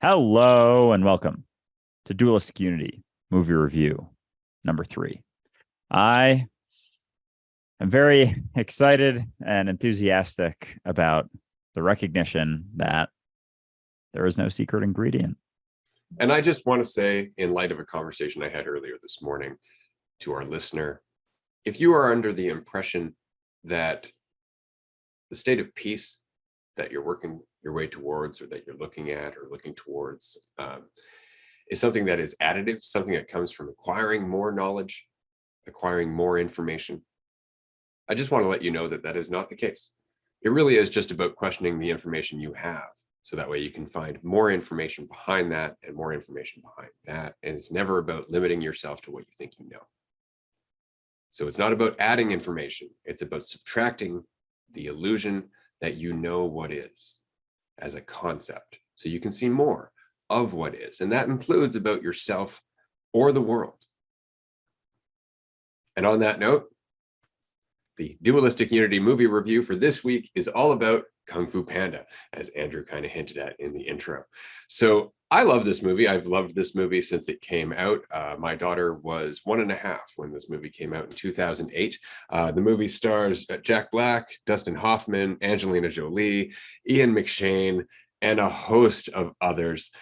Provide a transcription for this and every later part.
Hello and welcome to Dualistic Unity movie review number 3. I am very excited and enthusiastic about the recognition that there is no secret ingredient. And I just want to say, in light of a conversation I had earlier this morning to our listener, if you are under the impression that the state of peace that you're working your way towards, or that you're looking at or looking towards, is something that is additive, something that comes from acquiring more knowledge, acquiring more information, I just want to let you know that that is not the case. It really is just about questioning the information you have. So that way you can find more information behind that and more information behind that. And it's never about limiting yourself to what you think you know. So it's not about adding information. It's about subtracting the illusion that you know what is as a concept. So you can see more of what is. And that includes about yourself or the world. And on that note, the Dualistic Unity movie review for this week is all about Kung Fu Panda, as Andrew kind of hinted at in the intro. So I love this movie. I've loved this movie since it came out. My daughter was 1.5 when this movie came out in 2008. The movie stars Jack Black, Dustin Hoffman, Angelina Jolie, Ian McShane, and a host of others.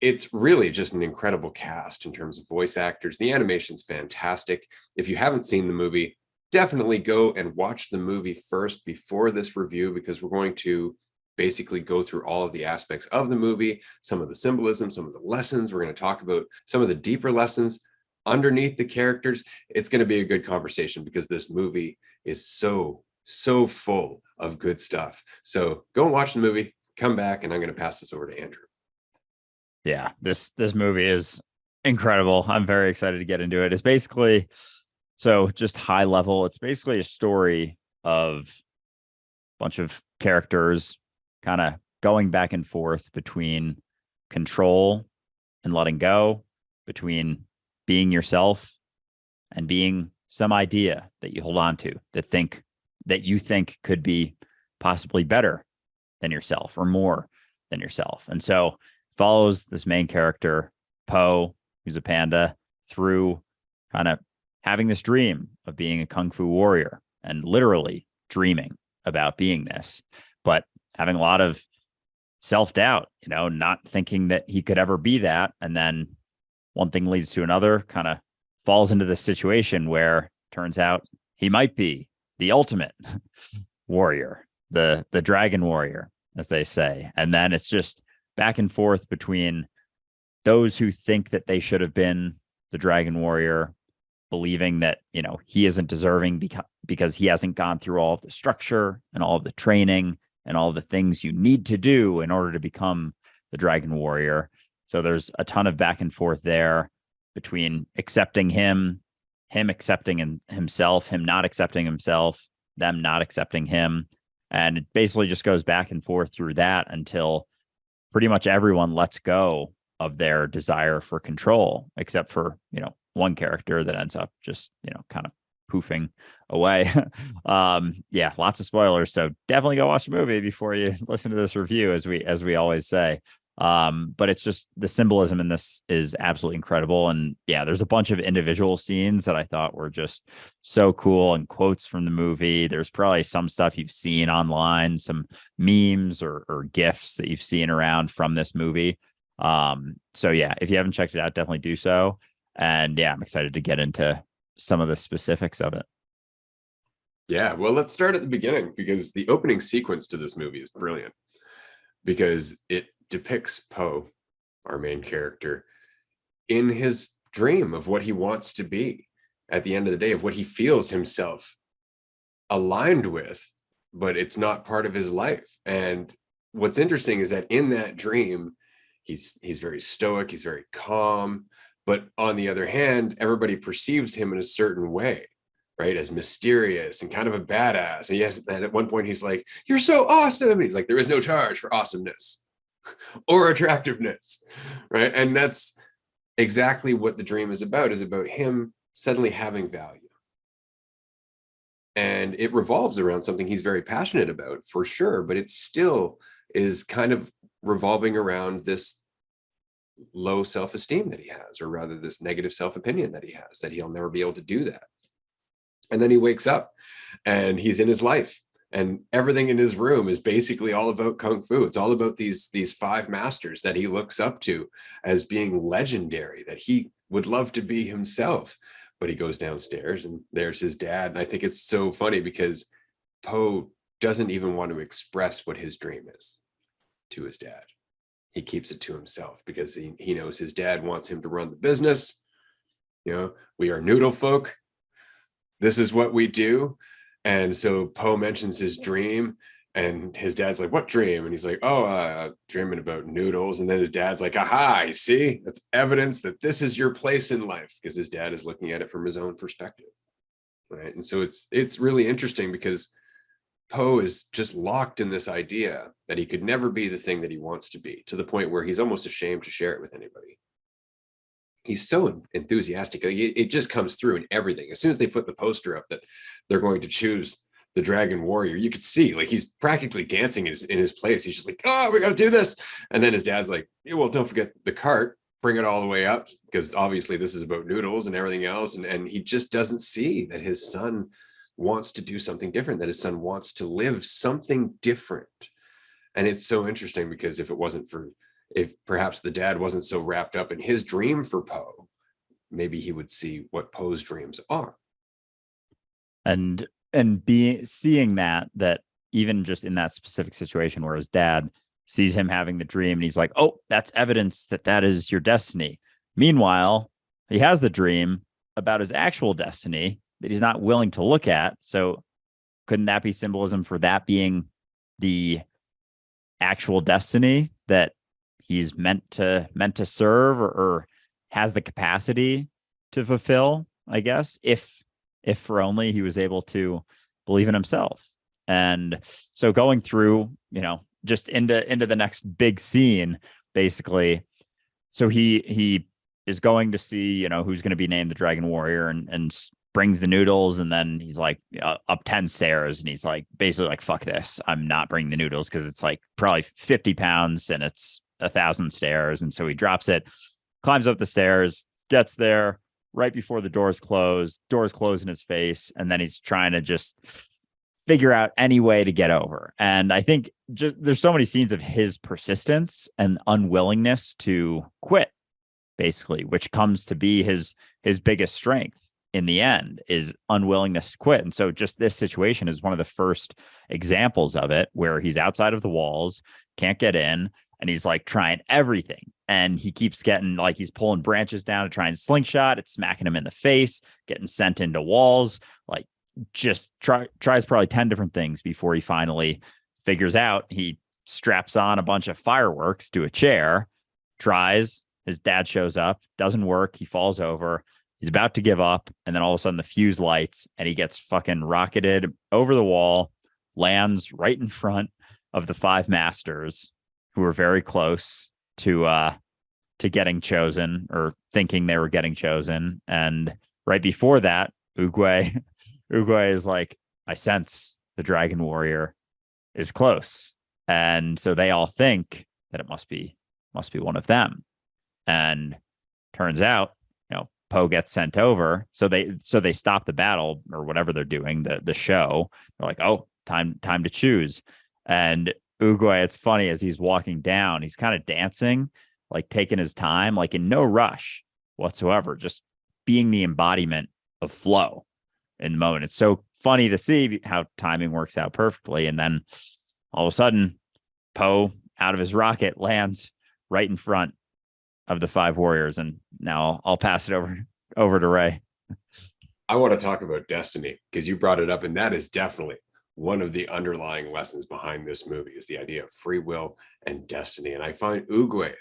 It's really just an incredible cast in terms of voice actors. The animation's fantastic. If you haven't seen the movie, definitely go and watch the movie first before this review, because we're going to basically go through all of the aspects of the movie, some of the symbolism, some of the lessons. We're going to talk about some of the deeper lessons underneath the characters. It's going to be a good conversation because this movie is so full of good stuff. So go and watch the movie, come back, and I'm going to pass this over to Andrew. Yeah, this movie is incredible. I'm very excited to get into it. It's basically, so just high level, it's basically a story of a bunch of characters kind of going back and forth between control and letting go, between being yourself and being some idea that you hold on to, that you think could be possibly better than yourself or more than yourself. And so follows this main character, Po, who's a panda, through kind of having this dream of being a kung fu warrior and literally dreaming about being this, but having a lot of self-doubt, not thinking that he could ever be that. And then one thing leads to another, kind of falls into this situation where turns out he might be the ultimate warrior, the dragon warrior, as they say. And then it's just back and forth between those who think that they should have been the dragon warrior, believing that, he isn't deserving because he hasn't gone through all of the structure and all of the training and all the things you need to do in order to become the dragon warrior. So there's a ton of back and forth there between accepting him accepting himself, him not accepting himself, them not accepting him. And it basically just goes back and forth through that until pretty much everyone lets go of their desire for control, except for, one character that ends up just, kind of poofing away. Yeah, lots of spoilers. So definitely go watch the movie before you listen to this review, as we always say. But it's just the symbolism in this is absolutely incredible. And yeah, there's a bunch of individual scenes that I thought were just so cool, and quotes from the movie. There's probably some stuff you've seen online, some memes or GIFs that you've seen around from this movie. So yeah, if you haven't checked it out, definitely do so. And yeah, I'm excited to get into some of the specifics of it. Yeah, well, let's start at the beginning, because the opening sequence to this movie is brilliant, because it depicts Po, our main character, in his dream of what he wants to be at the end of the day, of what he feels himself aligned with, but it's not part of his life. And what's interesting is that in that dream, he's very stoic, he's very calm, but on the other hand, everybody perceives him in a certain way, right? As mysterious and kind of a badass. And yet, and at one point he's like, "You're so awesome." And he's like, "There is no charge for awesomeness or attractiveness," right? And that's exactly what the dream is about him suddenly having value. And it revolves around something he's very passionate about, for sure, but it still is kind of revolving around this low self-esteem that he has, or rather this negative self-opinion that he has, that he'll never be able to do that. And then he wakes up and he's in his life, and everything in his room is basically all about kung fu. It's all about these five masters that he looks up to as being legendary, that he would love to be himself. But he goes downstairs and there's his dad. And I think it's so funny because Po doesn't even want to express what his dream is to his dad. He keeps it to himself because he knows his dad wants him to run the business. You know, we are noodle folk. This is what we do. And so Po mentions his dream, and his dad's like, what dream? And he's like, oh, dreaming about noodles. And then his dad's like, aha, you see, that's evidence that this is your place in life, because his dad is looking at it from his own perspective. Right. And so it's really interesting because Po is just locked in this idea that he could never be the thing that he wants to be, to the point where he's almost ashamed to share it with anybody. He's so enthusiastic. It just comes through in everything. As soon as they put the poster up that they're going to choose the Dragon Warrior, you could see like he's practically dancing in his place. He's just like, oh, we got to do this. And then his dad's like, yeah, well, don't forget the cart, bring it all the way up, because obviously this is about noodles and everything else. And he just doesn't see that his son wants to do something different, that his son wants to live something different. And it's so interesting because if perhaps the dad wasn't so wrapped up in his dream for Po, maybe he would see what Po's dreams are. And seeing that even just in that specific situation where his dad sees him having the dream and he's like, oh, that's evidence that is your destiny. Meanwhile, he has the dream about his actual destiny that he's not willing to look at. So couldn't that be symbolism for that being the actual destiny that he's meant to serve, or has the capacity to fulfill, I guess, if for only he was able to believe in himself. And so going through, just into the next big scene, basically. So he is going to see, who's going to be named the Dragon Warrior, and brings the noodles, and then he's like up 10 stairs, and he's like basically like, fuck this, I'm not bringing the noodles because it's like probably 50 pounds and it's 1,000 stairs. And so he drops it, climbs up the stairs, gets there right before the doors close in his face, and then he's trying to just figure out any way to get over. And I think just there's so many scenes of his persistence and unwillingness to quit, basically, which comes to be his biggest strength in the end, is unwillingness to quit. And so just this situation is one of the first examples of it, where he's outside of the walls, can't get in, and he's like trying everything. And he keeps getting like, he's pulling branches down to try and slingshot. It's smacking him in the face, getting sent into walls, like just tries probably 10 different things before he finally figures out. He straps on a bunch of fireworks to a chair, tries, his dad shows up, doesn't work. He falls over. He's about to give up. And then all of a sudden the fuse lights and he gets fucking rocketed over the wall, lands right in front of the five masters, who were very close to getting chosen, or thinking they were getting chosen. And right before that, Oogway is like, I sense the Dragon Warrior is close. And so they all think that it must be one of them. And turns out, Po gets sent over. So they stop the battle or whatever they're doing, the show. They're like, oh, time to choose. And Oogway, it's funny, as he's walking down, he's kind of dancing, like taking his time, like in no rush whatsoever, just being the embodiment of flow in the moment. It's so funny to see how timing works out perfectly. And then all of a sudden, Po, out of his rocket, lands right in front of the five warriors. And now I'll pass it over to Ray. I want to talk about destiny, because you brought it up, and that is definitely one of the underlying lessons behind this movie, is the idea of free will and destiny. And I find Oogway,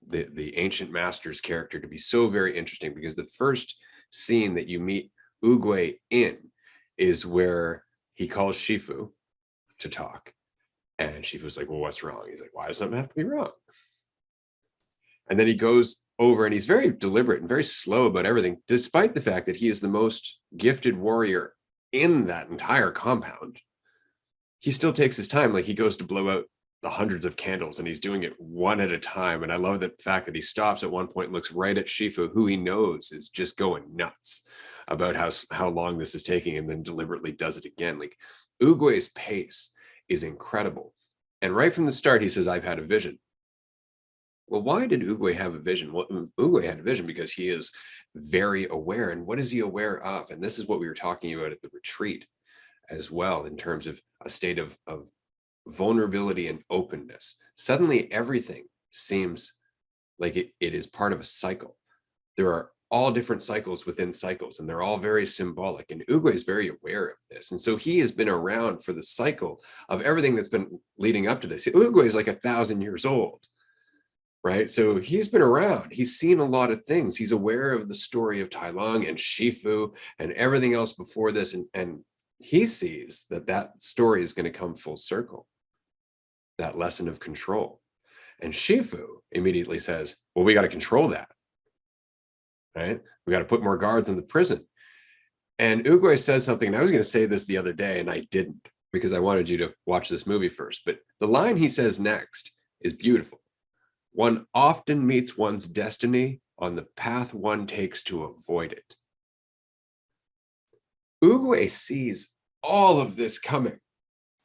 the ancient master's character, to be so very interesting, because the first scene that you meet Oogway in is where he calls Shifu to talk. And Shifu's like, well, what's wrong? He's like, why does something have to be wrong? And then he goes over and he's very deliberate and very slow about everything, despite the fact that he is the most gifted warrior in that entire compound. He still takes his time. Like, he goes to blow out the hundreds of candles, and he's doing it one at a time. And I love the fact that he stops at one point, looks right at Shifu, who he knows is just going nuts about how long this is taking, and then deliberately does it again. Like, Uguay's pace is incredible. And right from the start, he says, "I've had a vision." Well, why did Uguay have a vision? Well, Uguay had a vision because he is very aware. And what is he aware of? And this is what we were talking about at the retreat as well, in terms of a state of vulnerability and openness. Suddenly, everything seems like it is part of a cycle. There are all different cycles within cycles, and they're all very symbolic. And Uguay is very aware of this. And so he has been around for the cycle of everything that's been leading up to this. Uguay is like 1,000 years old, right? So he's been around. He's seen a lot of things. He's aware of the story of Tai Lung and Shifu and everything else before this. And he sees that story is going to come full circle, that lesson of control. And Shifu immediately says, well, we got to control that, right? We got to put more guards in the prison. And Uguay says something, and I was going to say this the other day, and I didn't, because I wanted you to watch this movie first. But the line he says next is beautiful. One often meets one's destiny on the path one takes to avoid it. Uguay sees all of this coming.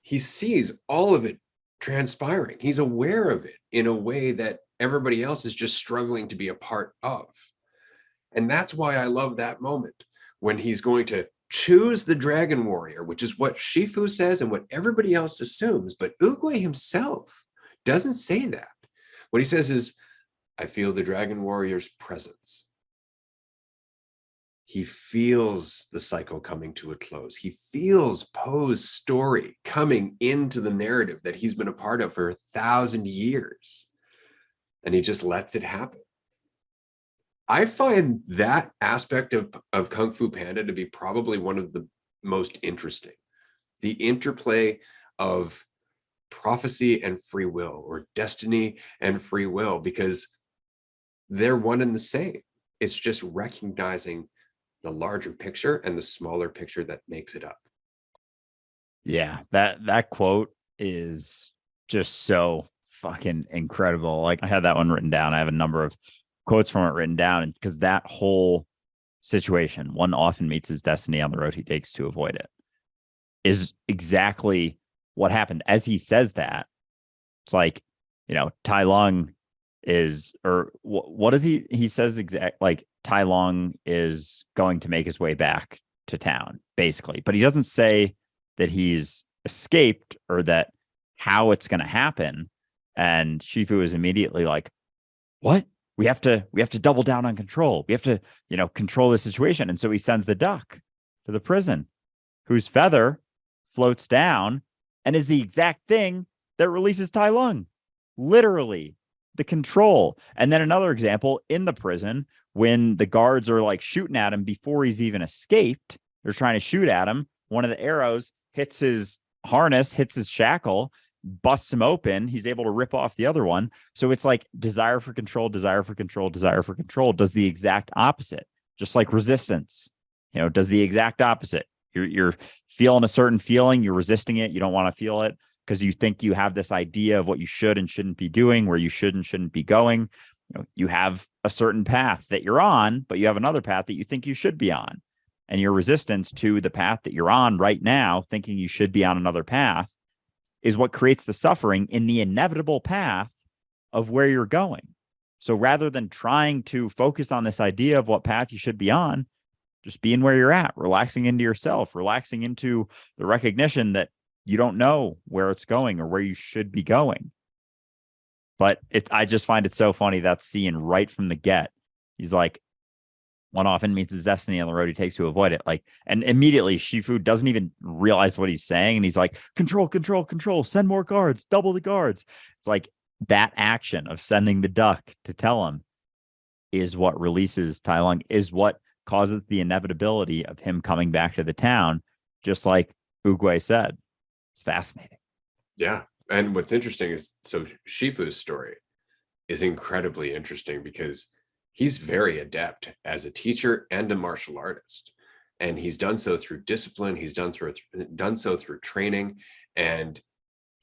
He sees all of it transpiring. He's aware of it in a way that everybody else is just struggling to be a part of. And that's why I love that moment when he's going to choose the dragon warrior, which is what Shifu says and what everybody else assumes. But Uguay himself doesn't say that. What he says is, I feel the dragon warrior's presence. He feels the cycle coming to a close. He feels Poe's story coming into the narrative that he's been a part of for 1,000 years. And he just lets it happen. I find that aspect of Kung Fu Panda to be probably one of the most interesting. The interplay of prophecy and free will, or destiny and free will, because they're one and the same. It's just recognizing the larger picture and the smaller picture that makes it up. Yeah, that quote is just so fucking incredible. Like, I had that one written down. I have a number of quotes from it written down, and because that whole situation, one often meets his destiny on the road he takes to avoid it, is exactly what happened. As he says that, it's like, Tai Lung is, or what is he says exact, like, Tai Lung is going to make his way back to town, basically. But he doesn't say that he's escaped or that how it's going to happen. And Shifu is immediately like, what? We have to double down on control. We have to, control the situation. And so he sends the duck to the prison, whose feather floats down and is the exact thing that releases Tai Lung. Literally, the control. And then another example, in the prison, when the guards are like shooting at him before he's even escaped, they're trying to shoot at him. One of the arrows hits his harness, hits his shackle, busts him open. He's able to rip off the other one. So it's like desire for control, desire for control, desire for control does the exact opposite. Just like resistance, does the exact opposite. You're feeling a certain feeling, you're resisting it, you don't want to feel it because you think you have this idea of what you should and shouldn't be doing, where you should and shouldn't be going. You have a certain path that you're on, but you have another path that you think you should be on. And your resistance to the path that you're on right now, thinking you should be on another path, is what creates the suffering in the inevitable path of where you're going. So rather than trying to focus on this idea of what path you should be on, just being where you're at, relaxing into yourself, relaxing into the recognition that you don't know where it's going or where you should be going. But I just find it so funny, that scene right from the get. He's like, one often meets his destiny on the road he takes to avoid it. Like, and immediately Shifu doesn't even realize what he's saying. And he's like, control, control, control, send more guards, double the guards. It's like that action of sending the duck to tell him is what releases Tai Lung, is what causes the inevitability of him coming back to the town, just like Uguay said. It's fascinating. Yeah. And what's interesting is, so Shifu's story is incredibly interesting because he's very adept as a teacher and a martial artist. And he's done so through discipline. He's done so through training. And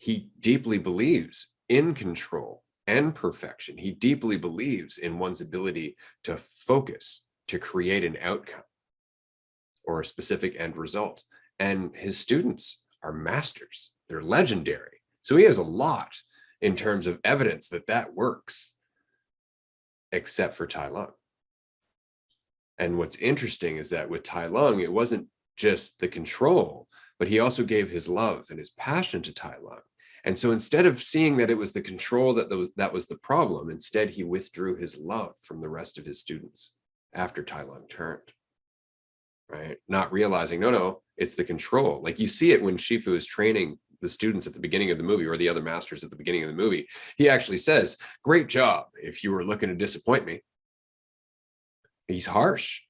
he deeply believes in control and perfection. He deeply believes in one's ability to focus, to create an outcome or a specific end result. And his students are masters. They're legendary. So he has a lot in terms of evidence that that works, except for Tai Lung. And what's interesting is that with Tai Lung, it wasn't just the control, but he also gave his love and his passion to Tai Lung. And so instead of seeing that it was the control that was the problem, instead he withdrew his love from the rest of his students after Tai Lung turned. Right? Not realizing, no, it's the control. Like you see it when Shifu is training the students at the beginning of the movie, or the other masters at the beginning of the movie. He actually says, "Great job. If you were looking to disappoint me." He's harsh.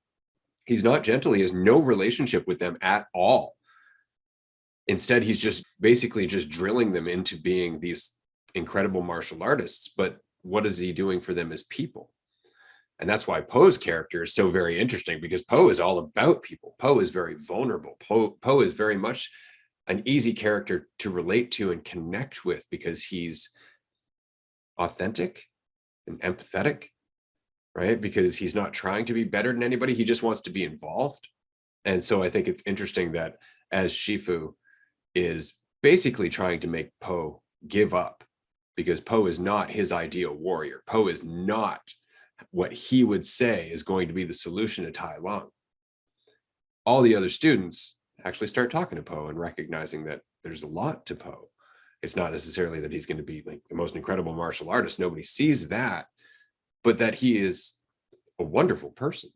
He's not gentle. He has no relationship with them at all. Instead, he's just basically just drilling them into being these incredible martial artists. But what is he doing for them as people? And that's why Poe's character is so very interesting, because Poe is all about people. Poe is very vulnerable. Poe is very much an easy character to relate to and connect with, because he's authentic and empathetic, right? Because he's not trying to be better than anybody. He just wants to be involved. And so I think it's interesting that as Shifu is basically trying to make Poe give up, because Poe is not his ideal warrior. Poe is not what he would say is going to be the solution to Tai Lung. All the other students actually start talking to Poe and recognizing that there's a lot to Poe. It's not necessarily that he's going to be like the most incredible martial artist. Nobody sees that, but that he is a wonderful person,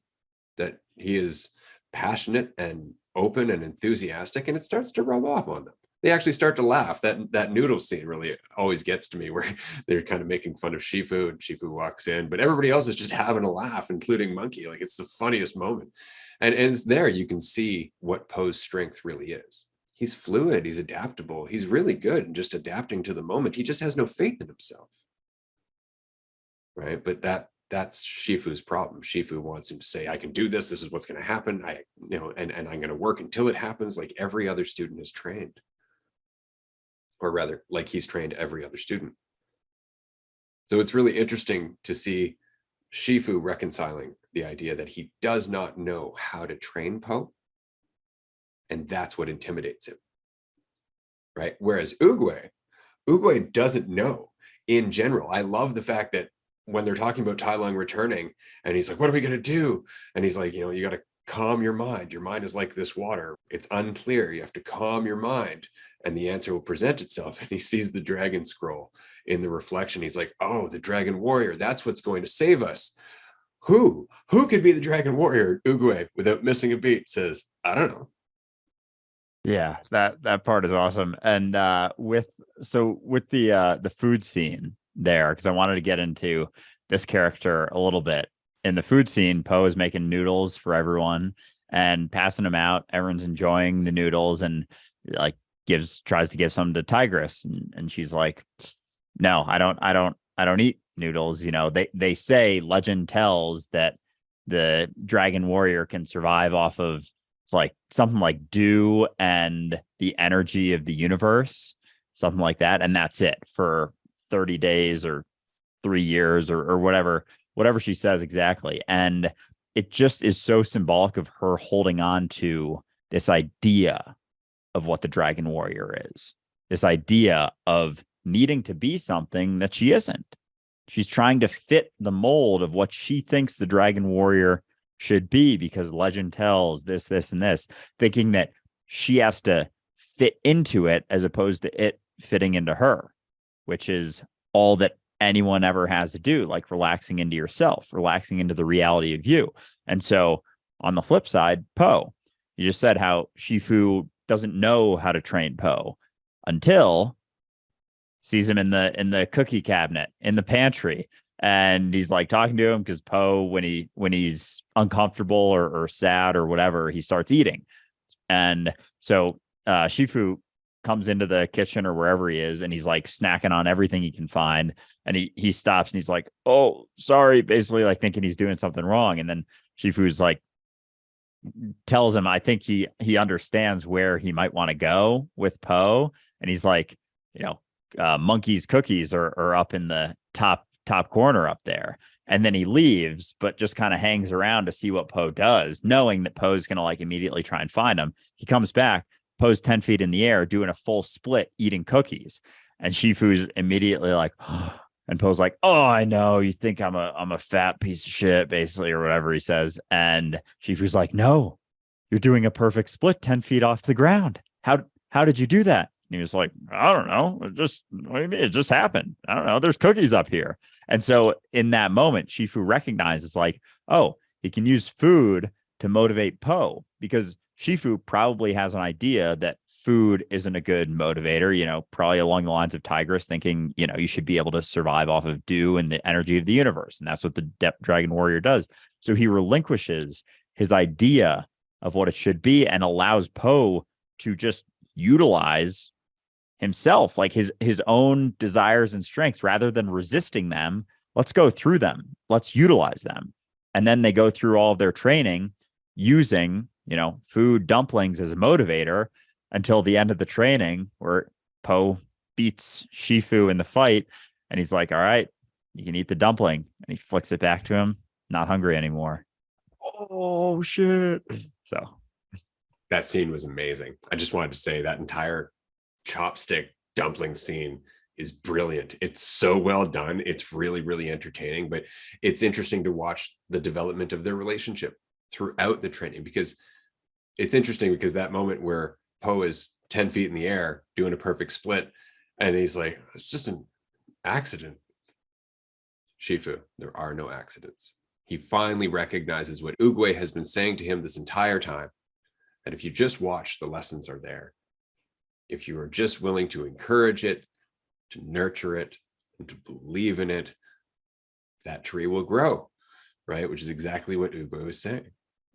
that he is passionate and open and enthusiastic, and it starts to rub off on them. They actually start to laugh. That noodle scene really always gets to me, where they're kind of making fun of Shifu, and Shifu walks in, but everybody else is just having a laugh, including Monkey. Like, it's the funniest moment. And it's there you can see what Poe's strength really is. He's fluid, he's adaptable, he's really good in just adapting to the moment. He just has no faith in himself. Right? But that's Shifu's problem. Shifu wants him to say, I can do this, this is what's going to happen. And I'm going to work until it happens, like every other student is trained. Or rather, like he's trained every other student. So it's really interesting to see Shifu reconciling the idea that he does not know how to train Poe, and that's what intimidates him, right? Whereas Oogway doesn't know in general. I love the fact that when they're talking about Tai Lung returning, and he's like, what are we going to do? And he's like, you got to calm your mind. Your mind is like this water. It's unclear. You have to calm your mind, and the answer will present itself. And he sees the dragon scroll in the reflection. He's like, oh, the dragon warrior, that's what's going to save us. Who could be the dragon warrior? Oogway, without missing a beat, says, I don't know. Yeah, that part is awesome. And with the food scene there, because I wanted to get into this character a little bit. In the food scene, Poe is making noodles for everyone and passing them out. Everyone's enjoying the noodles, and like tries to give some to Tigress, and she's like, no, I don't eat noodles. They say, legend tells, that the dragon warrior can survive off of, it's like something like dew and the energy of the universe, something like that, and that's it for 30 days or 3 years or whatever she says exactly. And it just is so symbolic of her holding on to this idea of what the dragon warrior is, this idea of needing to be something that she isn't. She's trying to fit the mold of what she thinks the dragon warrior should be, because legend tells this, and this, thinking that she has to fit into it as opposed to it fitting into her, which is all that anyone ever has to do, like relaxing into yourself, relaxing into the reality of you. And so on the flip side, Poe, you just said how Shifu doesn't know how to train Poe until sees him in the cookie cabinet in the pantry, and he's like talking to him, because Poe, when he's uncomfortable or sad or whatever, he starts eating. And so Shifu comes into the kitchen or wherever he is, and he's like snacking on everything he can find, and he stops and he's like, oh, sorry, basically like thinking he's doing something wrong. And then Shifu's like tells him, I think he understands where he might want to go with Poe, and he's like, Monkey's cookies are up in the top corner up there. And then he leaves, but just kind of hangs around to see what Poe does, knowing that Poe's going to like immediately try and find him. He comes back, Poe's 10 feet in the air, doing a full split, eating cookies. And Shifu's immediately like, oh, and Poe's like, oh, I know. You think I'm a fat piece of shit, basically, or whatever he says. And Shifu's like, no, you're doing a perfect split 10 feet off the ground. How did you do that? And he was like, I don't know. What do you mean? It just happened. I don't know. There's cookies up here. And so in that moment, Shifu recognizes like, oh, he can use food to motivate Poe, because Shifu probably has an idea that food isn't a good motivator, probably along the lines of Tigress thinking, you should be able to survive off of dew and the energy of the universe. And that's what the Depth Dragon Warrior does. So he relinquishes his idea of what it should be and allows Poe to just utilize himself, like his own desires and strengths, rather than resisting them. Let's go through them. Let's utilize them. And then they go through all of their training using, food, dumplings as a motivator until the end of the training, where Poe beats Shifu in the fight. And he's like, all right, you can eat the dumpling. And he flicks it back to him. Not hungry anymore. Oh, shit. So that scene was amazing. I just wanted to say that entire chopstick dumpling scene is brilliant. It's so well done. It's really, really entertaining, but it's interesting to watch the development of their relationship throughout the training, because it's interesting because that moment where Poe is 10 feet in the air doing a perfect split, and he's like, it's just an accident. Shifu, there are no accidents. He finally recognizes what Oogway has been saying to him this entire time, that if you just watch, the lessons are there. If you are just willing to encourage it, to nurture it, and to believe in it, that tree will grow, right? Which is exactly what Oogway was saying.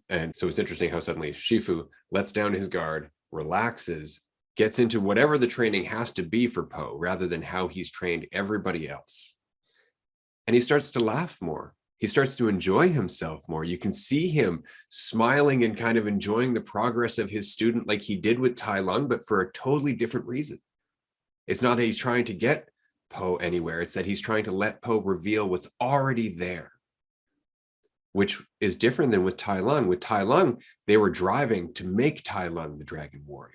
And so it's interesting how suddenly Shifu lets down his guard, relaxes, gets into whatever the training has to be for Poe, rather than how he's trained everybody else. And he starts to laugh more. He starts to enjoy himself more. You can see him smiling and kind of enjoying the progress of his student, like he did with Tai Lung, but for a totally different reason. It's not that he's trying to get Poe anywhere. It's that he's trying to let Poe reveal what's already there, which is different than with Tai Lung. With Tai Lung, they were driving to make Tai Lung the Dragon Warrior.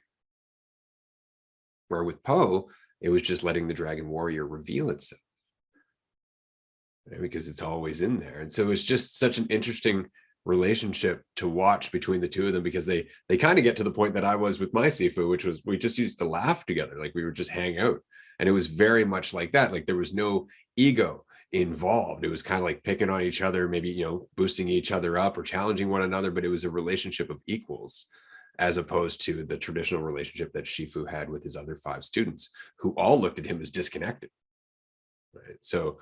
Where with Poe, it was just letting the Dragon Warrior reveal itself, because it's always in there. And so it's just such an interesting relationship to watch between the two of them, because they kind of get to the point that I was with my Sifu, which was we just used to laugh together, like we would just hang out. And it was very much like that. Like there was no ego involved. It was kind of like picking on each other, maybe, boosting each other up or challenging one another, but it was a relationship of equals, as opposed to the traditional relationship that Shifu had with his other 5 students, who all looked at him as disconnected. Right. So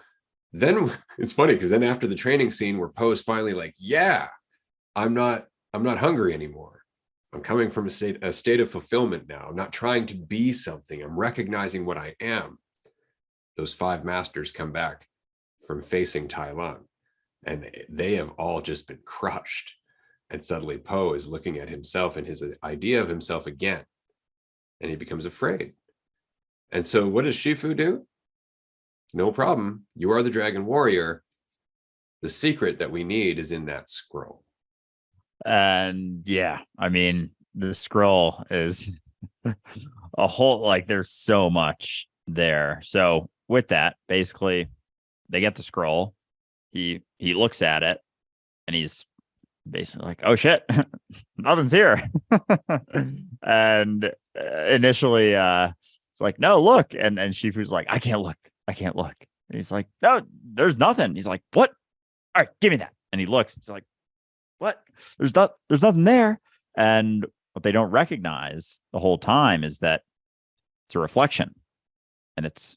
then it's funny, because then after the training scene where Poe's finally like, yeah, I'm not hungry anymore. I'm coming from a state of fulfillment now. I'm not trying to be something. I'm recognizing what I am. Those 5 masters come back from facing Tai Lung, and they have all just been crushed. And suddenly Poe is looking at himself and his idea of himself again, and he becomes afraid. And so what does Shifu do? No problem. You are the Dragon Warrior. The secret that we need is in that scroll. And yeah, I mean, the scroll is a whole, like, there's so much there. So with that, basically, they get the scroll. He looks at it, and he's basically like, oh shit, nothing's here. And initially it's like, no, look. And Shifu's like, I can't look. And he's like, no, there's nothing. He's like, what? All right, give me that. And he looks. He's like, what? There's nothing there. And what they don't recognize the whole time is that it's a reflection, and it's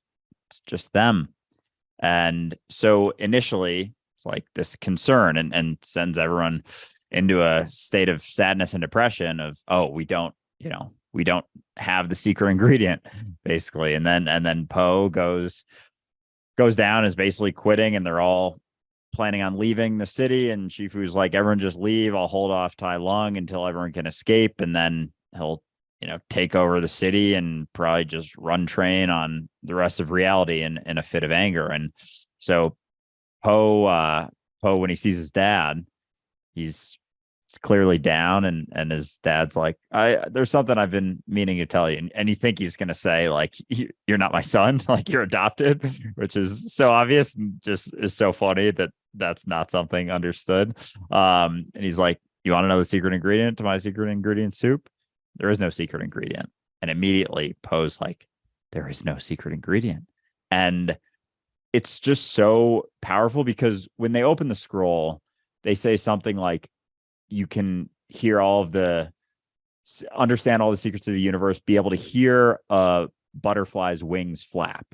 just them. And so initially it's like this concern, and sends everyone into a state of sadness and depression of, oh, we don't have the secret ingredient, basically. And then Poe goes down, is basically quitting, and they're all planning on leaving the city. And Shifu's like, everyone just leave. I'll hold off Tai Lung until everyone can escape, and then he'll take over the city and probably just run train on the rest of reality in a fit of anger. And so Poe, when he sees his dad, he's clearly down, and his dad's like, there's something I've been meaning to tell you. And you think he's gonna say, like, you're not my son, like you're adopted, which is so obvious and just is so funny that that's not something understood. And he's like, you want to know the secret ingredient to my secret ingredient soup? There is no secret ingredient. And immediately Poe's like, there is no secret ingredient. And it's just so powerful because when they open the scroll, they say something like, you can hear understand all the secrets of the universe, be able to hear a butterfly's wings flap.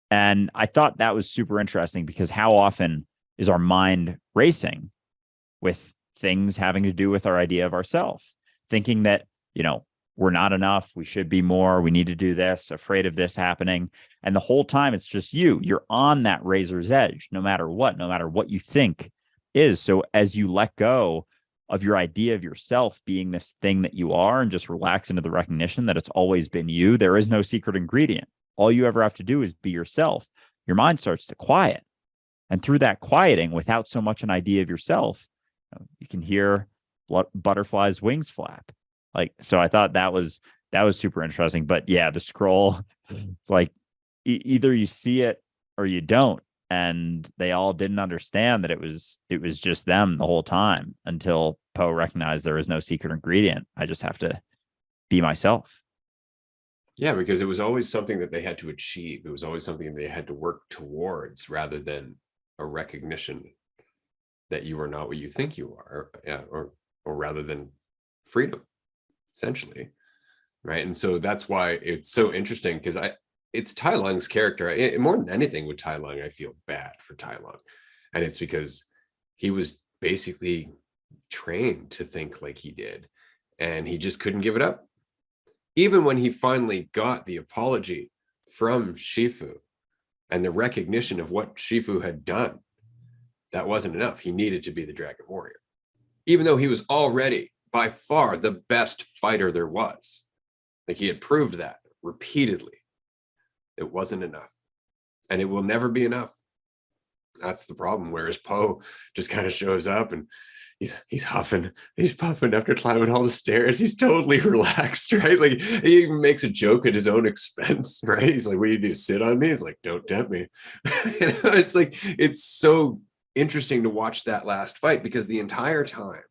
And I thought that was super interesting because how often is our mind racing with things having to do with our idea of ourselves, thinking that, we're not enough, we should be more, we need to do this, afraid of this happening. And the whole time it's just you're on that razor's edge, no matter what you think is. So as you let go of your idea of yourself being this thing that you are and just relax into the recognition that it's always been you, there is no secret ingredient. All you ever have to do is be yourself. Your mind starts to quiet. And through that quieting, without so much an idea of yourself, you can hear butterflies' wings flap. So I thought that was super interesting. But yeah, the scroll, it's like either you see it or you don't. And they all didn't understand that it was just them the whole time until Poe recognized there is no secret ingredient. I just have to be myself. Yeah, because it was always something that they had to achieve. It was always something they had to work towards rather than a recognition that you are not what you think you are, or rather than freedom, essentially. Right. And so that's why it's so interesting, because it's Tai Lung's character. More than anything with Tai Lung, I feel bad for Tai Lung. And it's because he was basically trained to think like he did, and he just couldn't give it up. Even when he finally got the apology from Shifu and the recognition of what Shifu had done, that wasn't enough. He needed to be the Dragon Warrior. Even though he was already by far the best fighter there was. Like, he had proved that repeatedly. It wasn't enough. And it will never be enough. That's the problem. Whereas Poe just kind of shows up and he's huffing, he's puffing after climbing all the stairs. He's totally relaxed, right? Like, he even makes a joke at his own expense, right? He's like, what do you do, sit on me? He's like, don't tempt me. It's like, it's so interesting to watch that last fight, because the entire time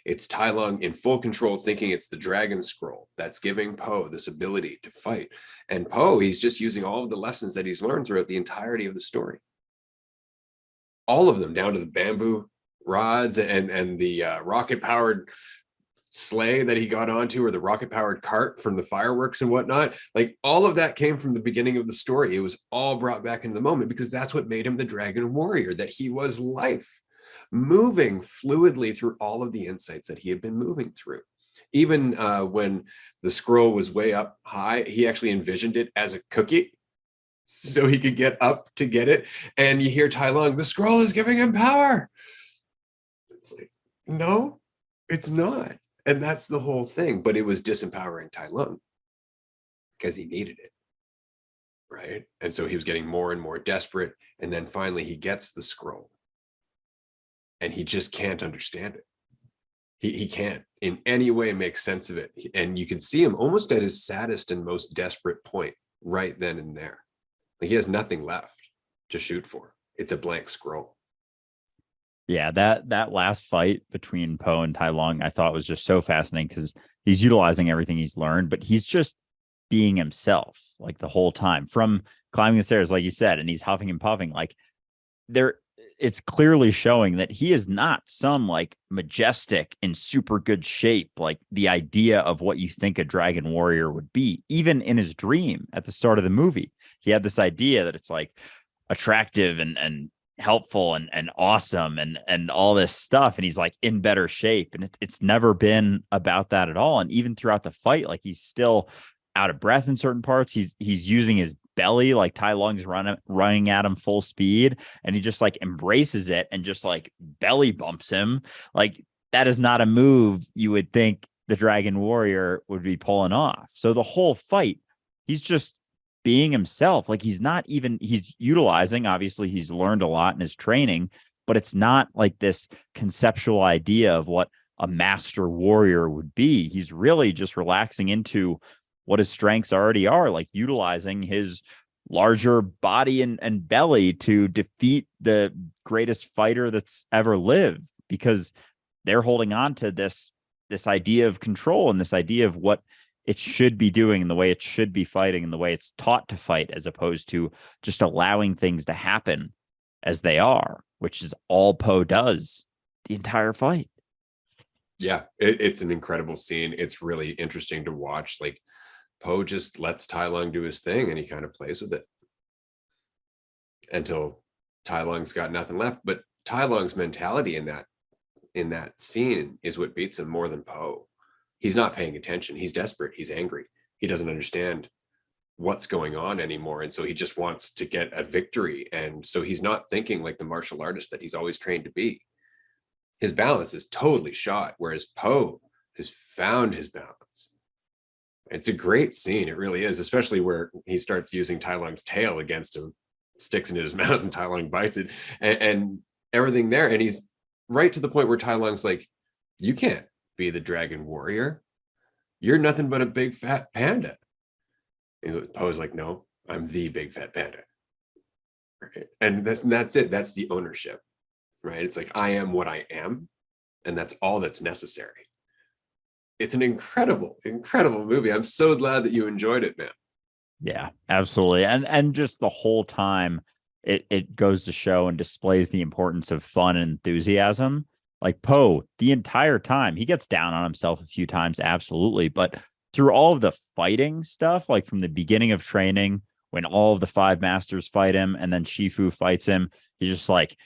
it's Tai Lung in full control, thinking it's the Dragon Scroll that's giving Poe this ability to fight. And Poe, he's just using all of the lessons that he's learned throughout the entirety of the story. All of them, down to the bamboo rods and the rocket-powered sleigh that he got onto, or the rocket-powered cart from the fireworks and whatnot. Like, all of that came from the beginning of the story. It was all brought back into the moment, because that's what made him the Dragon Warrior, that he was life, moving fluidly through all of the insights that he had been moving through. Even when the scroll was way up high, he actually envisioned it as a cookie so he could get up to get it. And you hear Tai Lung, the scroll is giving him power. It's like, no, it's not. And that's the whole thing. But it was disempowering Tai Lung because he needed it. Right. And so he was getting more and more desperate. And then finally he gets the scroll. And he just can't understand it. He can't in any way make sense of it. And you can see him almost at his saddest and most desperate point right then and there. Like, he has nothing left to shoot for. It's a blank scroll. Yeah, that last fight between Poe and Tai Lung, I thought was just so fascinating, because he's utilizing everything he's learned, but he's just being himself, like, the whole time, from climbing the stairs, like you said, and he's huffing and puffing. Like, it's clearly showing that he is not some, like, majestic in super good shape, like the idea of what you think a Dragon Warrior would be. Even in his dream at the start of the movie, he had this idea that it's like attractive and helpful and awesome and all this stuff, and he's like in better shape, and it's never been about that at all. And even throughout the fight, like, he's still out of breath in certain parts. He's using his belly, like Tai Lung's running at him full speed, and he just, like, embraces it and just, like, belly bumps him. Like, that is not a move you would think the Dragon Warrior would be pulling off. So the whole fight, he's just being himself. Like he's utilizing, obviously, he's learned a lot in his training, but it's not like this conceptual idea of what a master warrior would be. He's really just relaxing into what his strengths already are, like utilizing his larger body and belly to defeat the greatest fighter that's ever lived, because they're holding on to this idea of control and this idea of what it should be doing and the way it should be fighting and the way it's taught to fight, as opposed to just allowing things to happen as they are, which is all Poe does the entire fight. Yeah, it's an incredible scene. It's really interesting to watch. Like Poe just lets Tai Lung do his thing and he kind of plays with it until Tai Lung's got nothing left. But Tai Lung's mentality in that scene is what beats him more than Poe. He's not paying attention. He's desperate. He's angry. He doesn't understand what's going on anymore. And so he just wants to get a victory. And so he's not thinking like the martial artist that he's always trained to be. His balance is totally shot, whereas Poe has found his balance. It's a great scene. It really is, especially where he starts using Tai Lung's tail against him, sticks into his mouth, and Tai Lung bites it, and everything there. And he's right to the point where Tai Lung's like, you can't be the Dragon Warrior. You're nothing but a big fat panda. Poe's like, no, I'm the big fat panda. Right? And that's it. That's the ownership, right? It's like, I am what I am, and that's all that's necessary. It's an incredible, incredible movie. I'm so glad that you enjoyed it, man. Yeah, absolutely. And just the whole time it goes to show and displays the importance of fun and enthusiasm. Like Poe, the entire time, he gets down on himself a few times, absolutely. But through all of the fighting stuff, like from the beginning of training, when all of the five masters fight him and then Shifu fights him, he's just like,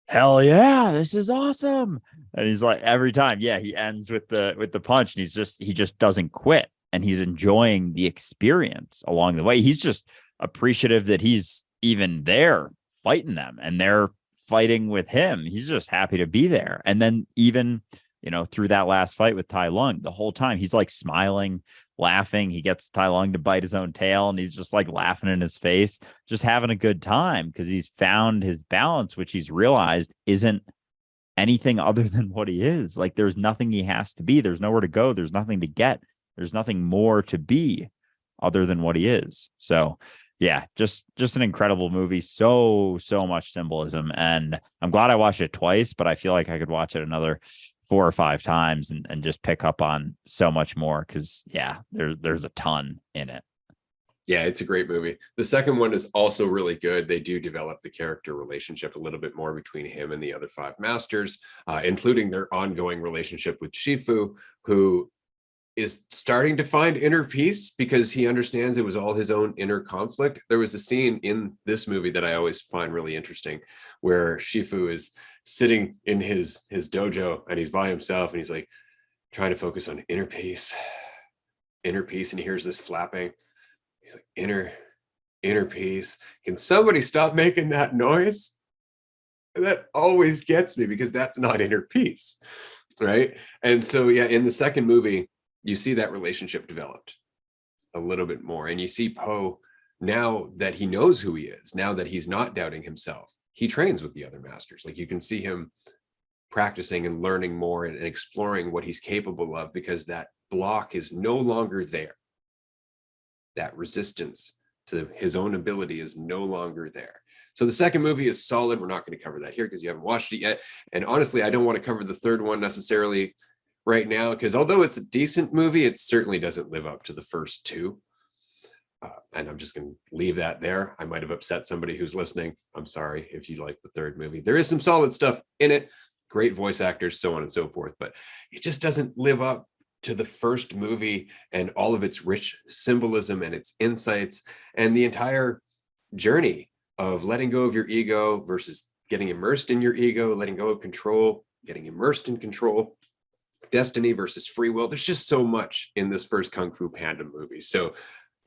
hell yeah, this is awesome. And he's like, every time, yeah, he ends with the punch, and he just doesn't quit. And he's enjoying the experience along the way. He's just appreciative that he's even there fighting them and they're fighting with him. He's just happy to be there. And then even, through that last fight with Tai Lung, the whole time he's like smiling, laughing. He gets Tai Lung to bite his own tail and he's just like laughing in his face, just having a good time because he's found his balance, which he's realized isn't anything other than what he is. Like there's nothing he has to be. There's nowhere to go. There's nothing to get. There's nothing more to be other than what he is. So yeah, just an incredible movie. So much symbolism. And I'm glad I watched it twice, but I feel like I could watch it another 4 or 5 times and just pick up on so much more. Cause yeah, there's a ton in it. Yeah, it's a great movie. The second one is also really good. They do develop the character relationship a little bit more between him and the other 5 masters, including their ongoing relationship with Shifu, who is starting to find inner peace because he understands it was all his own inner conflict. There was a scene in this movie that I always find really interesting where Shifu is sitting in his dojo and he's by himself and he's like trying to focus on inner peace, and he hears this flapping. He's like, inner peace. Can somebody stop making that noise? That always gets me because that's not inner peace, right? And so yeah, in the second movie, you see that relationship developed a little bit more. And you see Poe, now that he knows who he is, now that he's not doubting himself, he trains with the other masters. Like you can see him practicing and learning more and exploring what he's capable of because that block is no longer there. That resistance to his own ability is no longer there. So the second movie is solid. We're not going to cover that here because you haven't watched it yet. And honestly, I don't want to cover the third one necessarily right now, because although it's a decent movie, it certainly doesn't live up to the first 2. And I'm just going to leave that there. I might have upset somebody who's listening. I'm sorry if you like the third movie. There is some solid stuff in it, great voice actors, so on and so forth, but it just doesn't live up to the first movie and all of its rich symbolism and its insights and the entire journey of letting go of your ego versus getting immersed in your ego, letting go of control, getting immersed in control. Destiny versus free will. There's just so much in this first Kung Fu Panda movie. So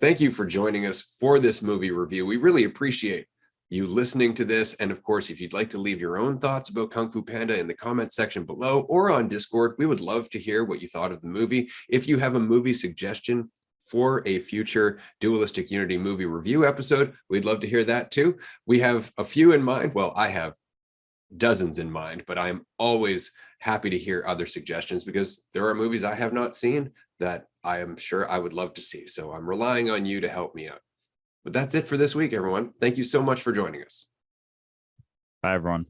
thank you for joining us for this movie review. We really appreciate you listening to this. And of course, if you'd like to leave your own thoughts about Kung Fu Panda in the comment section below or on Discord, we would love to hear what you thought of the movie. If you have a movie suggestion for a future Dualistic Unity movie review episode, we'd love to hear that too. We have a few in mind. Well, I have dozens in mind, but I'm always happy to hear other suggestions because there are movies I have not seen that I am sure I would love to see. So I'm relying on you to help me out. But that's it for this week, everyone. Thank you so much for joining us. Bye, everyone.